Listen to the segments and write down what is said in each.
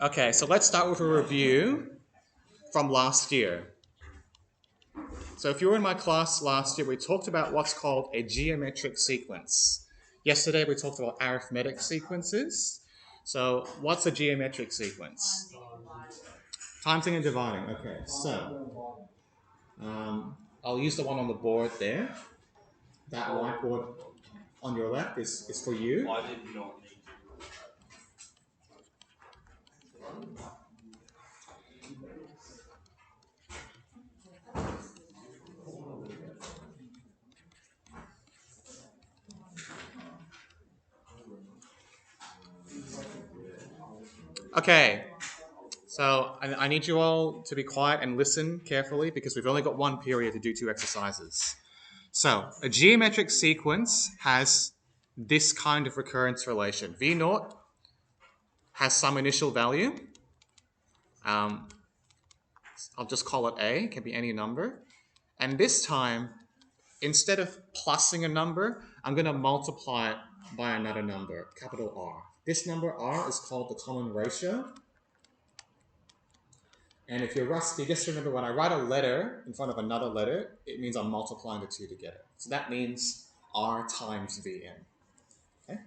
Okay, so let's start with a review from last year. So if you were in my class last year, we talked about what's called a geometric sequence. Yesterday we talked about arithmetic sequences. So what's a geometric sequence? Timesing and dividing. Okay, so I'll use the one on the board there. That whiteboard on your left is for you. I did not need Okay, so I need you all to be quiet and listen carefully because we've only got one period to do two exercises. So a geometric sequence has this kind of recurrence relation. V naught has some initial value. I'll just call it A, it can be any number. And this time, instead of plussing a number, I'm going to multiply it by another number, capital R. This number R is called the common ratio. And if you're rusty, just remember when I write a letter in front of another letter, it means I'm multiplying the two together. So that means R times Vn. Okay?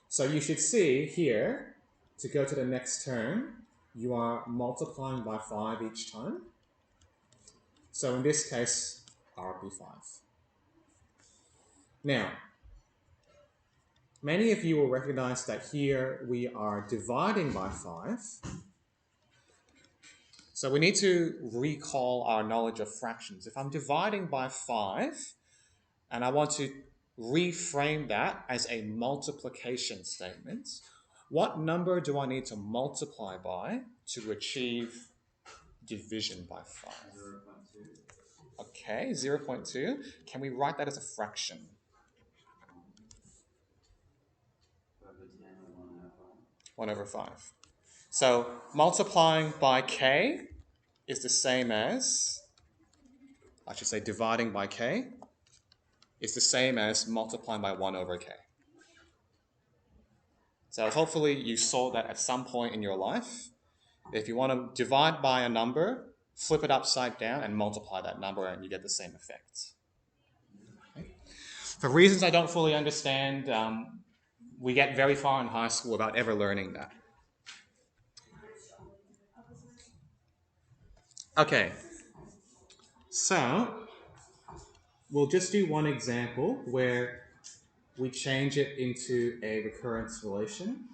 So you should see here, to go to the next term, you are multiplying by 5 each time. So in this case, R would be 5. Now, many of you will recognize that here we are dividing by 5. So we need to recall our knowledge of fractions. If I'm dividing by 5, and I want to reframe that as a multiplication statement, what number do I need to multiply by to achieve division by 5? 0.2. Okay, 0.2. Can we write that as a fraction? Over 10 or 1 over 5. 1 over 5. So multiplying by k is the same as, I should say dividing by k is the same as multiplying by 1 over k. So hopefully you saw that at some point in your life. If you want to divide by a number, flip it upside down and multiply that number and you get the same effect. Okay. For reasons I don't fully understand, we get very far in high school without ever learning that. Okay, so we'll just do one example where we change it into a recurrence relation.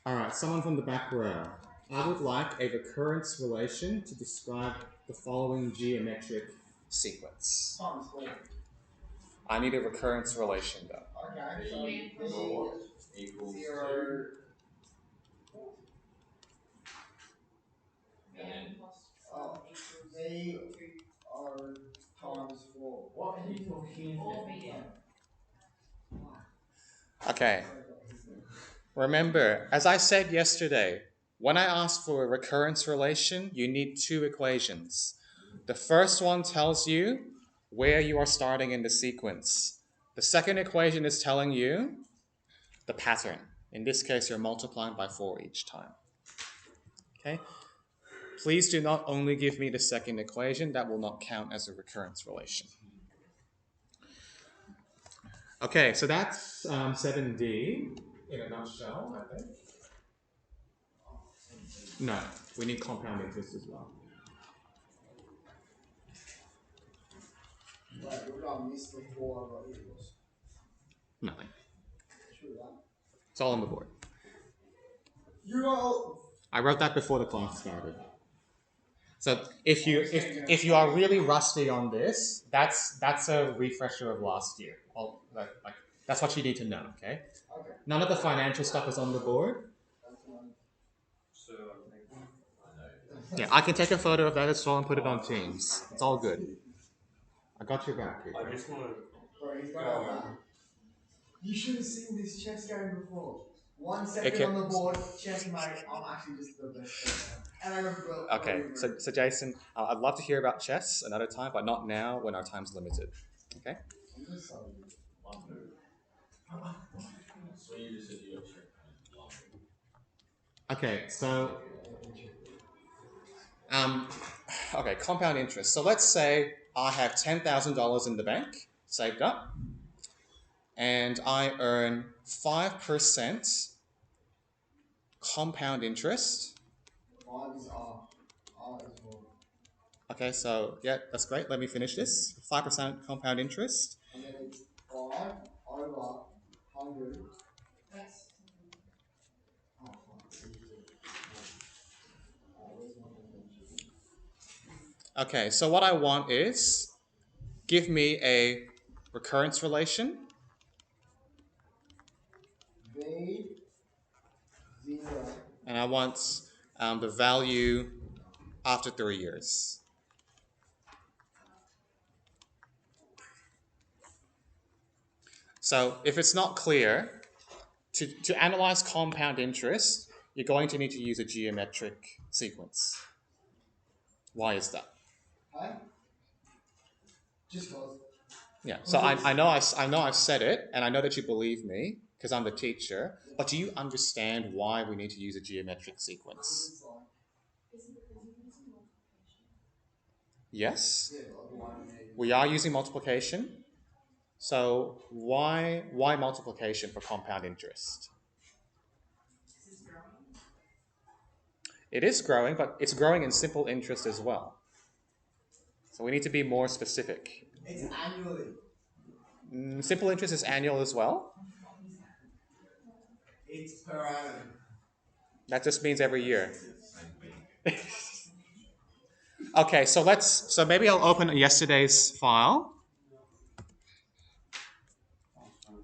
All right, someone from the back row. I would like a recurrence relation to describe the following geometric sequence. I need a recurrence relation though. Okay, so Equals 0. V R times 4. What are you talking about? Okay. Remember, as I said yesterday, when I ask for a recurrence relation, you need two equations. The first one tells you where you are starting in the sequence. The second equation is telling you the pattern. In this case, you're multiplying by 4 each time. Okay? Please do not only give me the second equation. That will not count as a recurrence relation. Okay, so that's 7D in a nutshell, I think. No, we need compound interest as well. Wait, we've done this before I got equals. Nothing. True that. It's all on the board. You got. I wrote that before the class started. So if you are really rusty on this, that's a refresher of last year. That's what you need to know, okay? Okay. None of the financial stuff is on the board. So Yeah, I can take a photo of that as well and put it on Teams. It's all good. I got your back here. I just want to. Bro, he's got that. You should have seen this chess game before. 1 second Okay. on the board, checkmate. I'm actually just the best player. And I remember. Okay, so Jason, I'd love to hear about chess another time, but not now when our time's limited. Okay? So you just said you have check. Okay, so okay, compound interest. So let's say I have $10,000 in the bank saved up, and I earn 5% compound interest. 5 is R. R is 4. Okay, so yeah, that's great. Let me finish this. 5% compound interest. And then it's 5 over 100. Oh, fuck. Where's my convention? Okay, so what I want is give me a recurrence relation. V 0. And I want the value after 3 years. So if it's not clear, to analyze compound interest, you're going to need to use a geometric sequence. Why is that? Hey? Just cause. Yeah, so I know I've said it, and I know that you believe me because I'm the teacher, but do you understand why we need to use a geometric sequence? It's like, Yes, yeah, like why do we need we are using multiplication. So why multiplication for compound interest? It is growing, but it's growing in simple interest as well. So we need to be more specific. It's annually. Simple interest is annual as well. It's per annum. That just means every year. Okay, so maybe I'll open yesterday's file.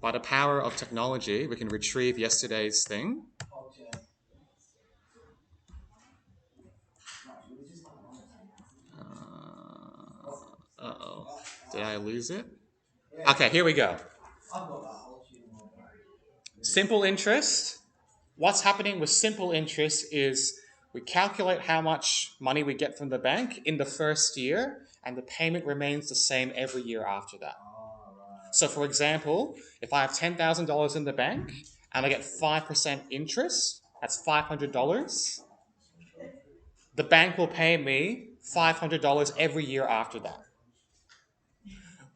By the power of technology, we can retrieve yesterday's thing. Uh-oh. Did I lose it? Okay, here we go. I've got that whole sheet in my bag. Simple interest. What's happening with simple interest is we calculate how much money we get from the bank in the first year, and the payment remains the same every year after that. So, for example, if I have $10,000 in the bank and I get 5% interest, that's $500. The bank will pay me $500 every year after that.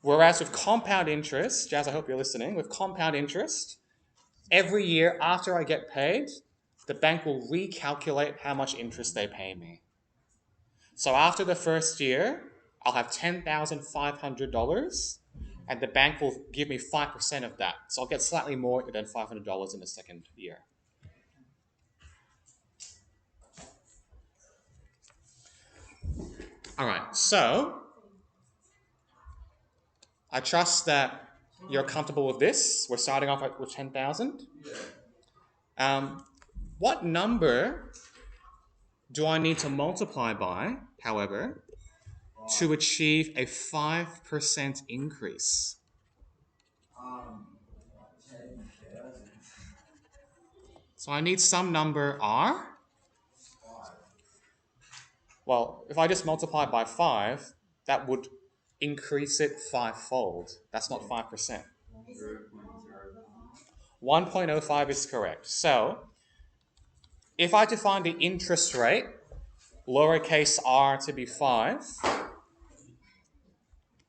Whereas with compound interest, Jazz, I hope you're listening, with compound interest, every year after I get paid, the bank will recalculate how much interest they pay me. So after the first year, I'll have $10,500, and the bank will give me 5% of that. So I'll get slightly more than $500 in the second year. All right, so I trust that you're comfortable with this. We're starting off with 10,000. What number do I need to multiply by, however, to achieve a 5% increase? 10,000. So I need some number R. Well, if I just multiply by 5, that would increase it 5-fold. That's not 5%. 1.05 is correct. So, if I define the interest rate, lowercase r to be 5,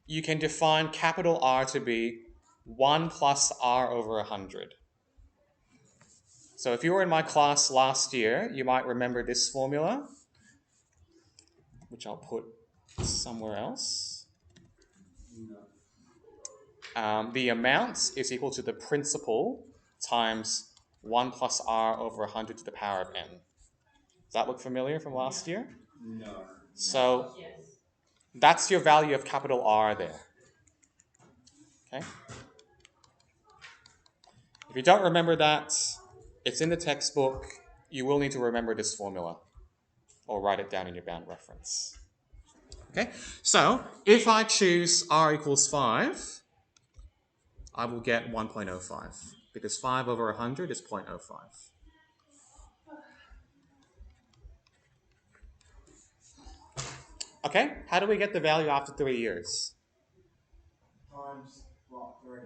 you can define capital R to be 1 plus r over 100. So if you were in my class last year, you might remember this formula, which I'll put somewhere else. The amount is equal to the principal times 1 plus r over 100 to the power of n. Does that look familiar from last year? No. So that's your value of capital R there. Okay? If you don't remember that, it's in the textbook. You will need to remember this formula or write it down in your bound reference. Okay? So if I choose R equals 5, I will get 1.05 because 5 over 100 is 0.05. Okay, how do we get the value after 3 years? Times what? 3.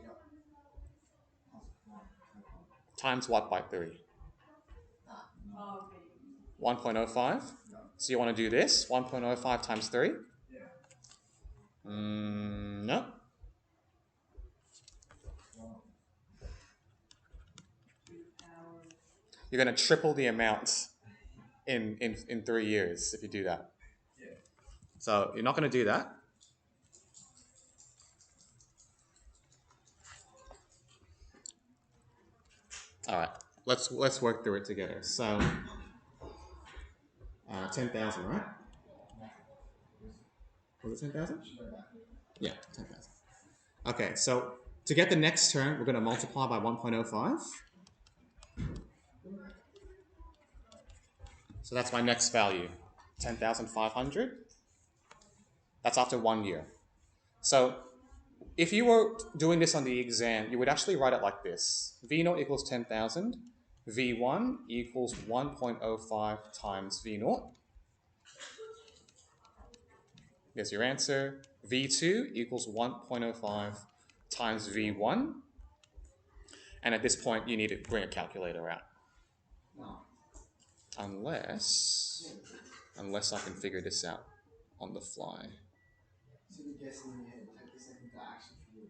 Yep. Times what by 3? That. 1.05? So you want to do this, 1.05 times 3? Yeah. No. You're going to triple the amount in 3 years if you do that. Yeah. So you're not going to do that. All right, let's work through it together. So 10,000, right? Was it 10,000? Yeah, 10,000. Okay, so to get the next term, we're going to multiply by 1.05. So that's my next value, 10,500. That's after 1 year. So if you were doing this on the exam, you would actually write it like this. V0 equals 10,000. V1 equals 1.05 times V0. There's your answer. V2 equals 1.05 times V1. And at this point, you need to bring a calculator out. No. Unless I can figure this out on the fly. So you're guessing in your head, take a second to action for you.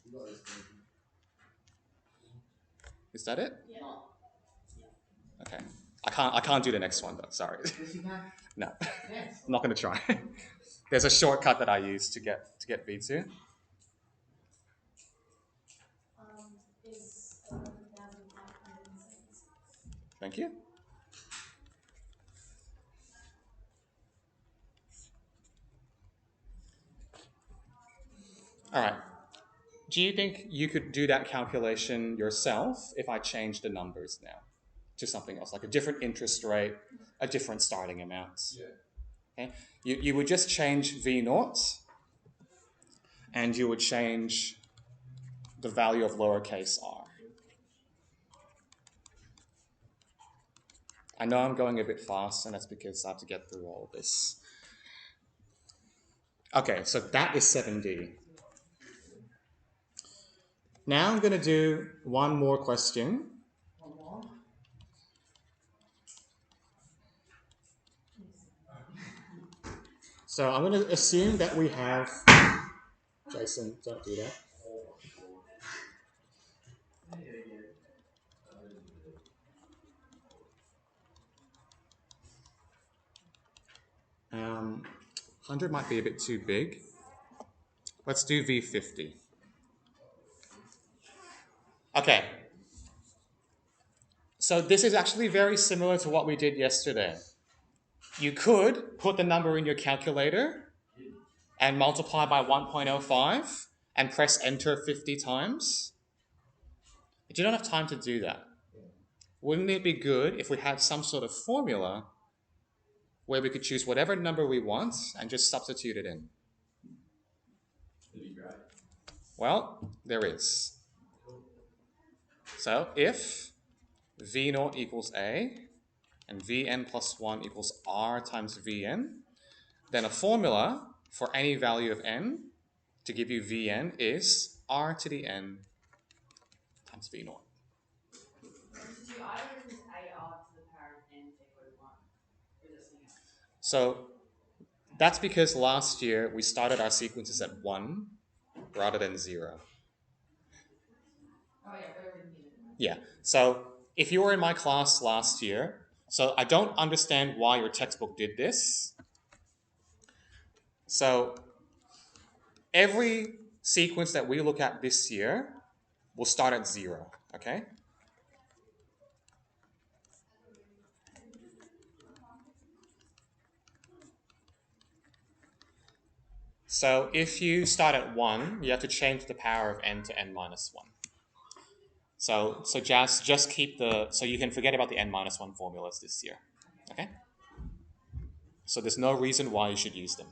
You got this, baby. Is that it? No. Okay. I can't do the next one though. Sorry. Yes, you can. No. Yes. I'm not going to try. There's a shortcut that I use to get V2. Is 11,576. Thank you. All right. Do you think you could do that calculation yourself if I change the numbers now to something else, like a different interest rate, a different starting amount? Yeah. Okay. You would just change V0 and you would change the value of lowercase r. I know I'm going a bit fast, and that's because I have to get through all of this. Okay, so that is 7D. Now I'm going to do one more question. One more. So I'm going to assume that we have... Jason, don't do that. Um, 100 might be a bit too big. Let's do V50. Okay. So this is actually very similar to what we did yesterday. You could put the number in your calculator and multiply by 1.05 and press enter 50 times. But you don't have time to do that. Wouldn't it be good if we had some sort of formula where we could choose whatever number we want and just substitute it in? That'd be great. Well, there is. So if V0 equals A and Vn plus 1 equals R times Vn, then a formula for any value of n to give you Vn is R to the n times V0. Do you either use AR to the power of n equals 1? Or is it something else? So that's because last year we started our sequences at 1 rather than 0. Oh yeah, better than you. Yeah, so if you were in my class last year, so I don't understand why your textbook did this. So every sequence that we look at this year will start at 0, okay? So if you start at 1, you have to change the power of n to n minus 1. So just keep so you can forget about the n minus 1 formulas this year, okay? So there's no reason why you should use them.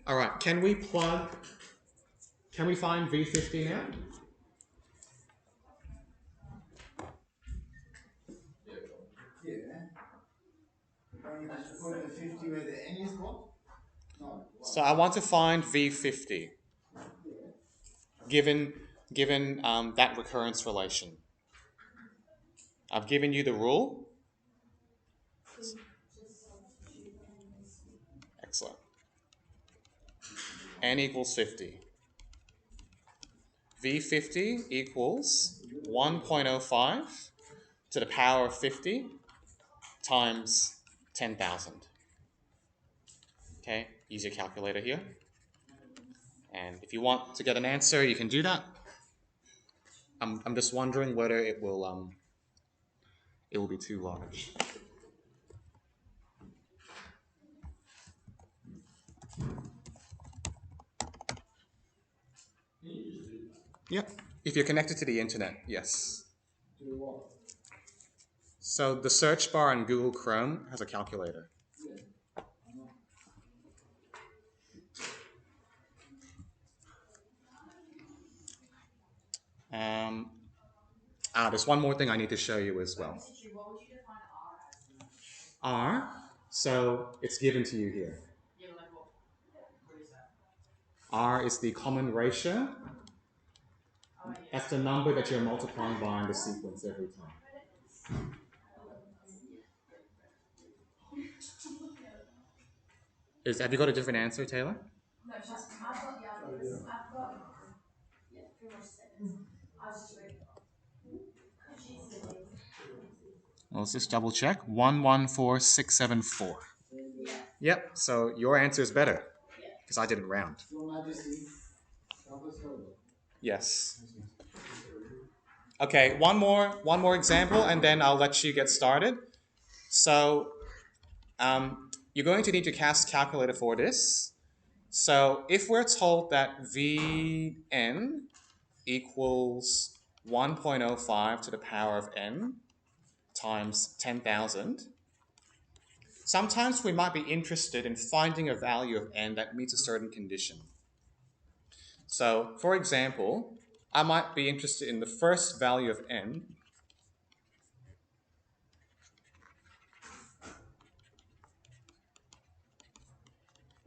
All right, can we find V50 now? want me to put the 50 where the n is what? No. So I want to find V50 given that recurrence relation. I've given you the rule. Excellent. N equals 50. V50 equals 1.05 to the power of 50 times 10,000. Okay, use your calculator here. And if you want to get an answer, you can do that. I'm just wondering whether it will be too large. Yep. If you're connected to the internet, yes. Do what? So the search bar in Google Chrome has a calculator. There's one more thing I need to show you as well. What would you define R as? R, so it's given to you here. Yeah, like what is that? R is the common ratio. Oh, yeah. That's the number that you're multiplying by in the sequence every time. Have you got a different answer, Taylor? No, just I've got the others. I've got pretty much seconds. I was just reading. Well, let's just double check. 114674. Yep, so your answer is better because I didn't round. Your Majesty, help us go. Yes. Okay, one more example, and then I'll let you get started. So, you're going to need your CAS calculator for this. So, if we're told that Vn equals 1.05 to the power of n times 10,000, sometimes we might be interested in finding a value of n that meets a certain condition. So, for example, I might be interested in the first value of n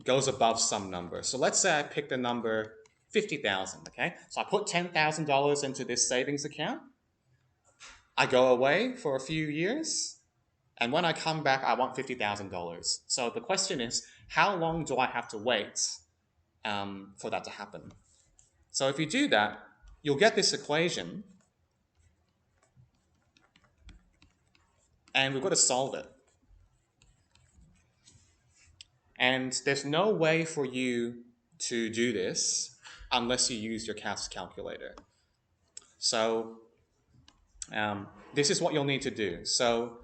goes above some number. So let's say I pick the number 50,000, okay? So I put $10,000 into this savings account. I go away for a few years, and when I come back, I want $50,000. So the question is, how long do I have to wait for that to happen? So if you do that, you'll get this equation, and we've got to solve it. And there's no way for you to do this unless you use your CAS calculator. So this is what you'll need to do. So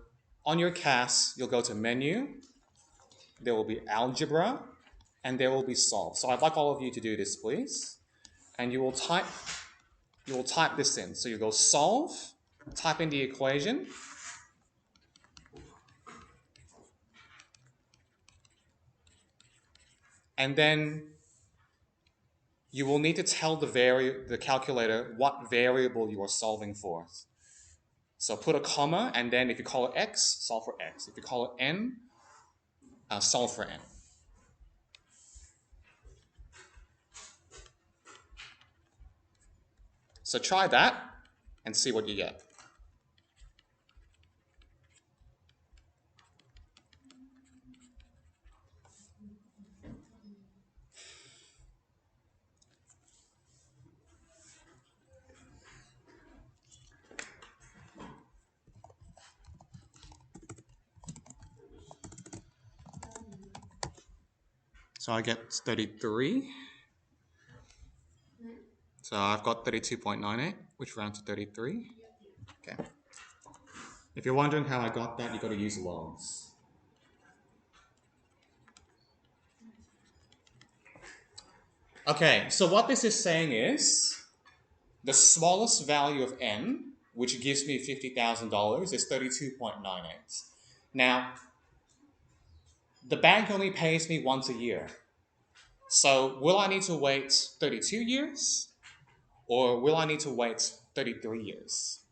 on your CAS, you'll go to Menu, there will be Algebra, and there will be Solve. So I'd like all of you to do this, please. And you will type this in. So you go Solve, type in the equation, and then you will need to tell the calculator what variable you are solving for. So put a comma, and then if you call it x, solve for x. If you call it n, solve for n. So try that and see what you get. So I get 33. So I've got 32.98, which rounds to 33. Okay. If you're wondering how I got that, you've got to use logs. Okay, so what this is saying is the smallest value of n, which gives me $50,000, is 32.98. Now, the bank only pays me once a year. So will I need to wait 32 years? Or will I need to wait 33 years?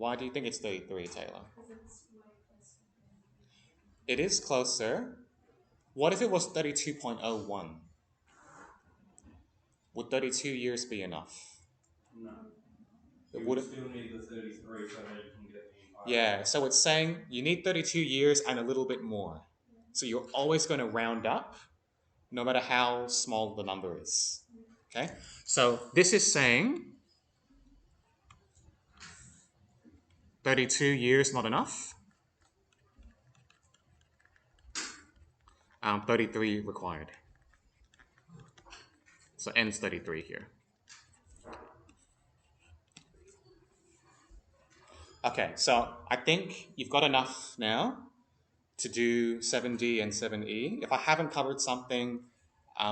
Why do you think it's 33, Taylor? Because it's way closer. It is closer. What if it was 32.01? Would 32 years be enough? No. It You would would still need the 33 so that you can get the entire. Yeah, so it's saying you need 32 years and a little bit more. So you're always going to round up, no matter how small the number is. Okay? So this is saying 32 years not enough. 33 required. So n's 33 here. Okay, so I think you've got enough now to do 7D and 7E. If I haven't covered something,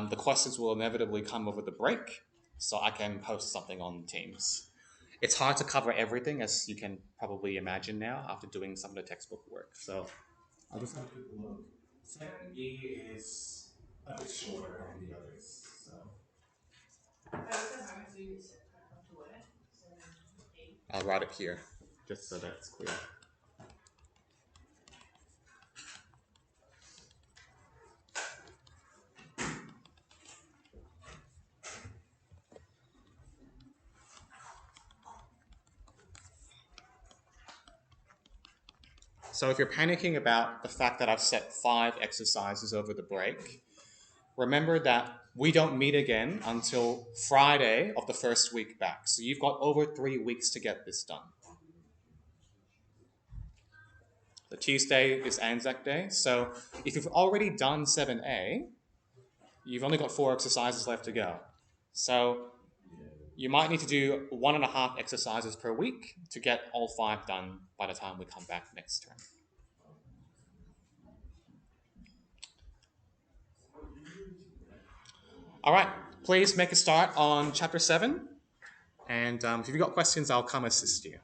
the questions will inevitably come over the break, so I can post something on Teams. It's hard to cover everything, as you can probably imagine now after doing some of the textbook work. So I'll just have a quick look. 7E is a bit shorter than the others. So I'll write it here, just so that's clear. So if you're panicking about the fact that I've set 5 exercises over the break, remember that we don't meet again until Friday of the first week back. So you've got over 3 weeks to get this done. The Tuesday is Anzac Day. So if you've already done 7A, you've only got 4 exercises left to go. So you might need to do 1.5 exercises per week to get all 5 done by the time we come back next term. All right, please make a start on chapter 7. And if you've got questions, I'll come assist you.